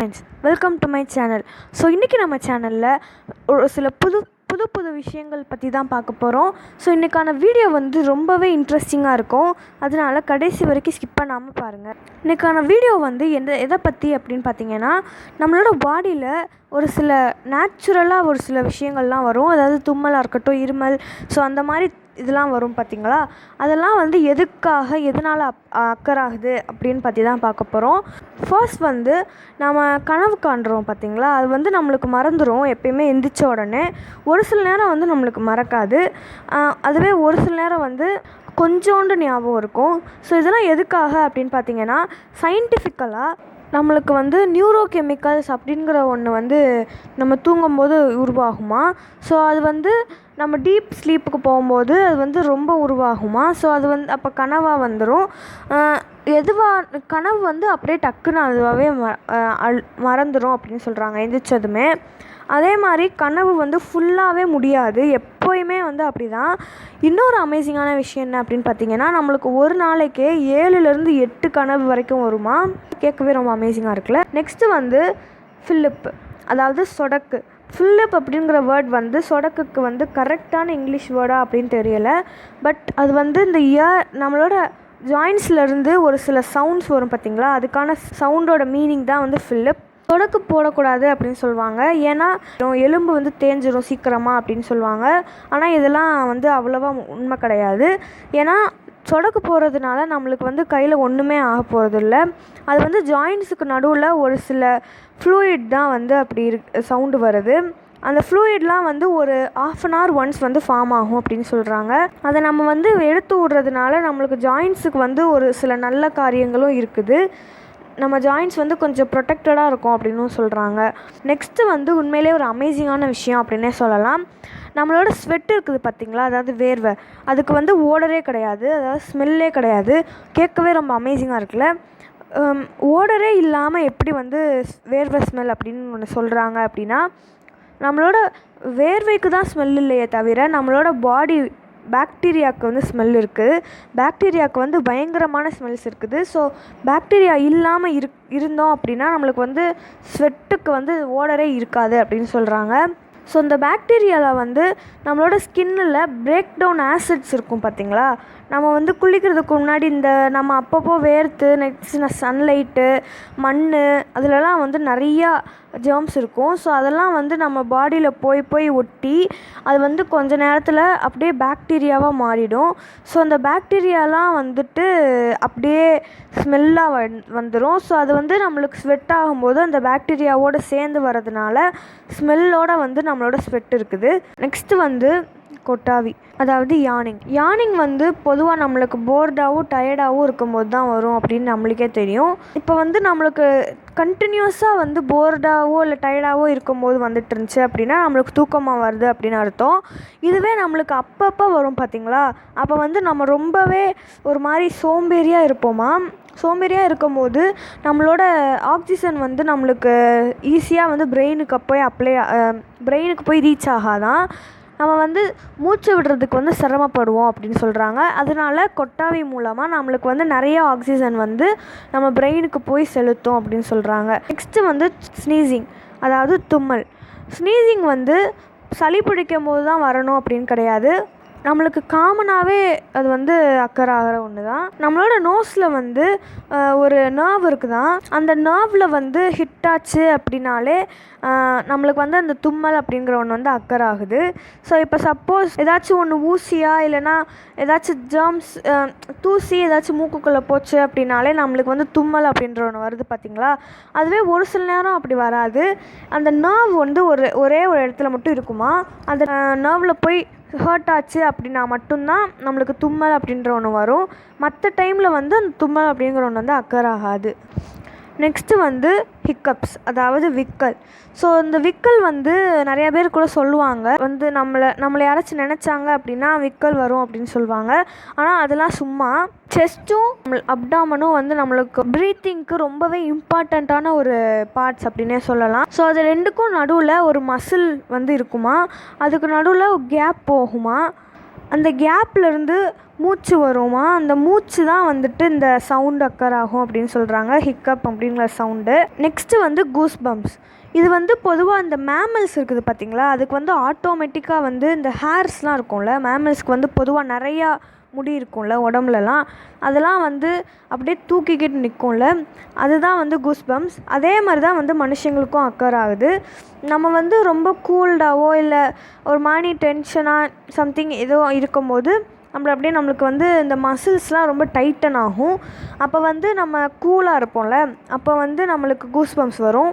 Friends, welcome to my channel. So இன்றைக்கி நம்ம சேனலில் ஒரு சில புது விஷயங்கள் பற்றி தான் பார்க்க போகிறோம். ஸோ இன்றைக்கான வீடியோ ரொம்பவே இன்ட்ரெஸ்டிங்காக இருக்கும். அதனால் கடைசி வரைக்கும் ஸ்கிப் பண்ணாமல் பாருங்கள். இன்றைக்கான வீடியோ எதை பற்றி அப்படின்னு பார்த்தீங்கன்னா, நம்மளோட பாடியில் ஒரு சில நேச்சுரலாக ஒரு சில விஷயங்கள்லாம் வரும். அதாவது தும்மலாக இருக்கட்டும், இருமல், ஸோ அந்த மாதிரி இதெல்லாம் வரும் பார்த்திங்களா. அதெல்லாம் எதுக்காக எதனால் அக்கறாகுது அப்படின்னு பற்றி தான் பார்க்க போகிறோம். ஃபர்ஸ்ட் நம்ம கனவு காண்றோம் பார்த்திங்களா, அது நம்மளுக்கு மறந்துடும். எப்பயுமே எந்திரிச்ச உடனே ஒரு சில நேரம் நம்மளுக்கு மறக்காது. அதுவே ஒரு சில நேரம் கொஞ்சோண்டு ஞாபகம் இருக்கும். ஸோ இதெல்லாம் எதுக்காக அப்படின்னு பார்த்திங்கன்னா, சயின்டிஃபிக்கலாக நம்மளுக்கு நியூரோ கெமிக்கல்ஸ் அப்படிங்கிற ஒன்று நம்ம தூங்கும்போது உருவாகுமா. ஸோ அது நம்ம டீப் ஸ்லீப்புக்கு போகும்போது அது ரொம்ப உருவாகுமா. ஸோ அது அப்போ கனவாக வந்துடும். கனவு அப்படியே டக்குன்னு அதுவாகவே மறந்துடும் அப்படின்னு சொல்கிறாங்க எந்திரிச்சதுமே. அதே மாதிரி கனவு ஃபுல்லாகவே முடியாது, எப்போயுமே அப்படி தான். இன்னொரு அமேசிங்கான விஷயம் என்ன அப்படின்னு பார்த்தீங்கன்னா, நம்மளுக்கு ஒரு நாளைக்கே 7லேருந்து 8 கனவு வரைக்கும் வருமா. கேட்கவே ரொம்ப அமேசிங்காக இருக்குல்ல. நெக்ஸ்ட்டு ஃபிலிப், அதாவது சொடக்கு. ஃபிலிப் அப்படிங்கிற வேர்ட் சொடக்குக்கு கரெக்டான இங்கிலீஷ் வேர்டா அப்படின்னு தெரியலை. பட் அது இந்த நம்மளோட ஜாயின்ஸ்லேருந்து ஒரு சில சவுண்ட்ஸ் வரும் பார்த்திங்களா, அதுக்கான சவுண்டோட மீனிங் தான் ஃபிலிப். சொடக்கு போடக்கூடாது அப்படின்னு சொல்லுவாங்க. ஏன்னா எலும்பு தேஞ்சிரும் சீக்கிரமாக அப்படின்னு சொல்லுவாங்க. ஆனால் இதெல்லாம் அவ்வளோவா உண்மை கிடையாது. ஏன்னா சொடக்கு போகிறதுனால நம்மளுக்கு கையில் ஒன்றுமே ஆக போகிறதில்ல. அது ஜாயின்ஸுக்கு நடுவில் ஒரு சில ஃப்ளூயிட் தான் அப்படி சவுண்டு வருது. அந்த ஃப்ளூயிட்லாம் ஒரு 1/2 hour ஒன்ஸ் ஃபார்ம் ஆகும் அப்படின்னு சொல்கிறாங்க. அதை நம்ம எடுத்து விடுறதுனால நம்மளுக்கு ஜாயின்ஸுக்கு ஒரு சில நல்ல காரியங்களும் இருக்குது. நம்ம ஜாயின்ஸ் கொஞ்சம் ப்ரொடெக்டடாக இருக்கும் அப்படின்னும் சொல்கிறாங்க. நெக்ஸ்ட்டு உண்மையிலே ஒரு அமேசிங்கான விஷயம் அப்படின்னே சொல்லலாம். நம்மளோட ஸ்வெட் இருக்குது பார்த்திங்களா, அதாவது வேர்வை, அதுக்கு ஓடரே கிடையாது, அதாவது ஸ்மெல்லே கிடையாது. கேட்கவே ரொம்ப அமேசிங்காக இருக்குல்ல. ஓடரே இல்லாமல் எப்படி வேர்வை ஸ்மெல் அப்படின்னு ஒன்று சொல்கிறாங்க அப்படின்னா, நம்மளோட வேர்வைக்கு தான் ஸ்மெல் இல்லையே தவிர நம்மளோட பாடி பாக்டீரியாவுக்கு ஸ்மெல் இருக்குது. பாக்டீரியாவுக்கு பயங்கரமான ஸ்மெல்ஸ் இருக்குது. ஸோ பாக்டீரியா இல்லாமல் இருந்தோம் அப்படின்னா நம்மளுக்கு ஸ்வெட்டுக்கு ஓடரே இருக்காது அப்படின்னு சொல்கிறாங்க. ஸோ இந்த பாக்டீரியாவில் நம்மளோட ஸ்கின்னில் பிரேக் டவுன் ஆசிட்ஸ் இருக்கும் பார்த்திங்களா. நம்ம குளிக்கிறதுக்கு முன்னாடி நம்ம அப்பப்போ வேர்த்து நெக்ஸ்ட் சன்லைட்டு, மண், அதிலலாம் நிறையா ஜெர்ம்ஸ் இருக்கும். ஸோ அதெல்லாம் நம்ம பாடியில் போய் ஒட்டி அது கொஞ்ச நேரத்தில் அப்படியே பாக்டீரியாவாக மாறிடும். ஸோ அந்த பாக்டீரியாலாம் அப்படியே ஸ்மெல்லாக வந்துடும். ஸோ அது நம்மளுக்கு ஸ்வெட் ஆகும்போது அந்த பாக்டீரியாவோடு சேர்ந்து வர்றதுனால ஸ்மெல்லோடு நம்மளோட ஸ்வெட் இருக்குது. நெக்ஸ்ட்டு கொட்டாவி, அதாவது யானிங் பொதுவாக நம்மளுக்கு போர்டாகவும் டயர்டாகவும் இருக்கும்போது தான் வரும் அப்படின்னு நம்மளுக்கே தெரியும். இப்போ நம்மளுக்கு கண்டினியூஸாக போர்டாவோ இல்லை டயர்டாவோ இருக்கும்போது வந்துட்டு இருந்துச்சு அப்படின்னா நம்மளுக்கு தூக்கமாக வருது அப்படின்னு அர்த்தம். இதுவே நம்மளுக்கு அப்பப்போ வரும் பார்த்திங்களா, அப்போ நம்ம ரொம்பவே ஒரு மாதிரி சோம்பேறியாக இருப்போமா. சோம்பேறியாக இருக்கும்போது நம்மளோட ஆக்சிஜன் நம்மளுக்கு ஈஸியாக பிரெயினுக்கு போய் ரீச் ஆகாதான். நம்ம மூச்சு விடுறதுக்கு சிரமப்படுவோம் அப்படின்னு சொல்கிறாங்க. அதனால கொட்டாவி மூலமாக நம்மளுக்கு நிறைய ஆக்சிஜன் நம்ம பிரெயினுக்கு போய் செலுத்தும் அப்படின்னு சொல்கிறாங்க. நெக்ஸ்ட்டு ஸ்னீசிங், அதாவது தும்மல். ஸ்னீசிங் சளி பிடிக்கும் போது தான் வரணும் அப்படின்னு கிடையாது. நம்மளுக்கு காமனாகவே அது அக்கறாகிற ஒன்று தான். நம்மளோட நோஸில் ஒரு நர்வ் இருக்குதான். அந்த நர்வில் ஹிட் ஆச்சு அப்படின்னாலே நம்மளுக்கு அந்த தும்மல் அப்படிங்கிற ஒன்று அக்கறாகுது. ஸோ இப்போ சப்போஸ் ஏதாச்சும் ஒன்று ஊசியாக இல்லைனா ஏதாச்சும் ஜெர்ம்ஸ் தூசி ஏதாச்சும் மூக்குக்குள்ளே போச்சு அப்படின்னாலே நம்மளுக்கு தும்மல் அப்படின்ற ஒன்று வருது பார்த்திங்களா. அதுவே ஒரு சில நேரம் அப்படி வராது. அந்த நர்வ் ஒரே ஒரு இடத்துல மட்டும் இருக்குமா. அந்த நர்வில் போய் ஹர்ட் ஆச்சு அப்படின்னா மட்டும்தான் நம்மளுக்கு தும்மல் அப்படின்ற ஒன்று வரும். மற்ற டைமில் அந்த தும்மல் அப்படிங்கிற ஒன்று அக்கறாகாது. நெக்ஸ்ட்டு ஹிக்கப்ஸ், அதாவது விக்கல். ஸோ இந்த விக்கல் நிறைய பேர் கூட சொல்லுவாங்க நம்மளை யாராச்சும் நினச்சாங்க அப்படின்னா விக்கல் வரும் அப்படின்னு சொல்லுவாங்க. ஆனால் அதெல்லாம் சும்மா. செஸ்ட்டும் அப்டாமனும் நம்மளுக்கு ப்ரீத்திங்க்கு ரொம்பவே இம்பார்ட்டண்ட்டான ஒரு பார்ட்ஸ் அப்படின்னே சொல்லலாம். ஸோ அது ரெண்டுக்கும் நடுவில் ஒரு மசில் இருக்குமா, அதுக்கு நடுவில் ஒரு கேப் போகுமா. அந்த கேப்லேருந்து மூச்சு வருமா, அந்த மூச்சு தான் வந்துட்டு இந்த சவுண்ட் அக்கர் ஆகும் அப்படின்னு சொல்கிறாங்க, ஹிக்கப் அப்படிங்கிற சவுண்டு. நெக்ஸ்ட்டு வந்து கூஸ் பம்ப்ஸ். இது வந்து பொதுவாக இந்த மேமல்ஸ் இருக்குது பார்த்திங்களா, அதுக்கு வந்து ஆட்டோமேட்டிக்காக வந்து இந்த ஹேர்ஸ்லாம் இருக்கும்ல, மேமல்ஸ்க்கு வந்து பொதுவாக நிறையா முடி இருக்கும்ல உடம்புலலாம், அதெல்லாம் வந்து அப்படியே தூக்கிக்கிட்டு நிற்கும்ல, அதுதான் வந்து கூஸ் பம்ப்ஸ். அதே மாதிரி தான் வந்து மனுஷங்களுக்கும் அக்கர் ஆகுது. நம்ம வந்து ரொம்ப கூல்டாவோ இல்லை ஒரு மாதிரி டென்ஷனாக சம்திங் ஏதோ இருக்கும்போது நம்மளுக்கு வந்து இந்த மசில்ஸ்லாம் ரொம்ப டைட்டன் ஆகும். அப்போ வந்து நம்ம கூலாக இருப்போம்ல, அப்போ வந்து நம்மளுக்கு கூஸ் பம்ப்ஸ் வரும்.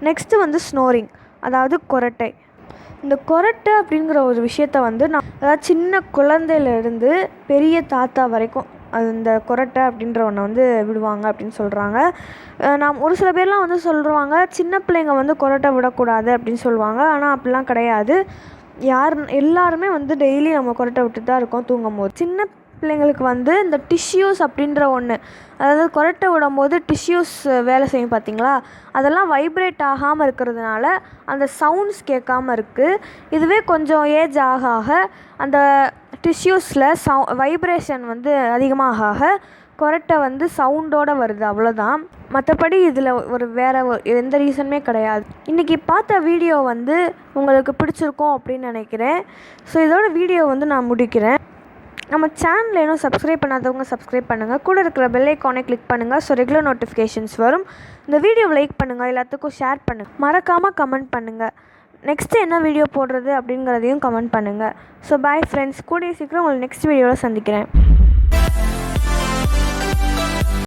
நெக்ஸ்ட்டு வந்து ஸ்னோரிங், அதாவது கொரட்டை. இந்த கொரட்டை அப்படிங்கிற ஒரு விஷயத்த வந்து அதாவது சின்ன குழந்தையிலேருந்து பெரிய தாத்தா வரைக்கும் அது இந்த கொரட்டை அப்படின்ற ஒன்றை வந்து விடுவாங்க அப்படின்னு சொல்கிறாங்க. ஒரு சில பேர்லாம் வந்து சொல்லுவாங்க சின்ன பிள்ளைங்க வந்து கொரட்டை விடக்கூடாது அப்படின்னு சொல்லுவாங்க. ஆனால் அப்படிலாம் கிடையாது. எல்லாருமே வந்து டெய்லி நம்ம கொரட்டை விட்டு தான் இருக்கோம் தூங்கும் போது. சின்ன பிள்ளைங்களுக்கு வந்து இந்த டிஷ்யூஸ் அப்படின்ற ஒன்று, அதாவது கொரட்டை விடும்போது டிஷ்யூஸ் வேலை செய்யும் பார்த்திங்களா, அதெல்லாம் வைப்ரேட் ஆகாமல் இருக்கிறதுனால அந்த சவுண்ட்ஸ் கேட்காமல் இருக்குது. இதுவே கொஞ்சம் ஏஜ் ஆக ஆக அந்த டிஷ்யூஸில் வைப்ரேஷன் வந்து அதிகமாக ஆக கொரட்டை வந்து சவுண்டோடு வருது, அவ்வளோதான். மற்றபடி இதில் வேறு எந்த ரீசனுமே கிடையாது. இன்றைக்கி பார்த்த வீடியோ வந்து உங்களுக்கு பிடிச்சிருக்கும் அப்படின்னு நினைக்கிறேன். ஸோ இதோட வீடியோ வந்து நான் முடிக்கிறேன். நம்ம சேனலில் இன்னும் சப்ஸ்கிரைப் பண்ணாதவங்க சப்ஸ்கிரைப் பண்ணுங்கள், கூட இருக்கிற பெல் ஐக்கானை கிளிக் பண்ணுங்கள். ஸோ ரெகுலர் நோட்டிஃபிகேஷன்ஸ் வரும். இந்த வீடியோவை லைக் பண்ணுங்கள், எல்லாத்துக்கும் ஷேர் பண்ணுங்கள், மறக்காமல் கமெண்ட் பண்ணுங்கள். நெக்ஸ்ட்டு என்ன வீடியோ போடுறது அப்படிங்கிறதையும் கமெண்ட் பண்ணுங்கள். ஸோ பாய் ஃப்ரெண்ட்ஸ், கூடிய சீக்கிரம் உங்களை நெக்ஸ்ட் வீடியோவில் சந்திக்கிறேன்.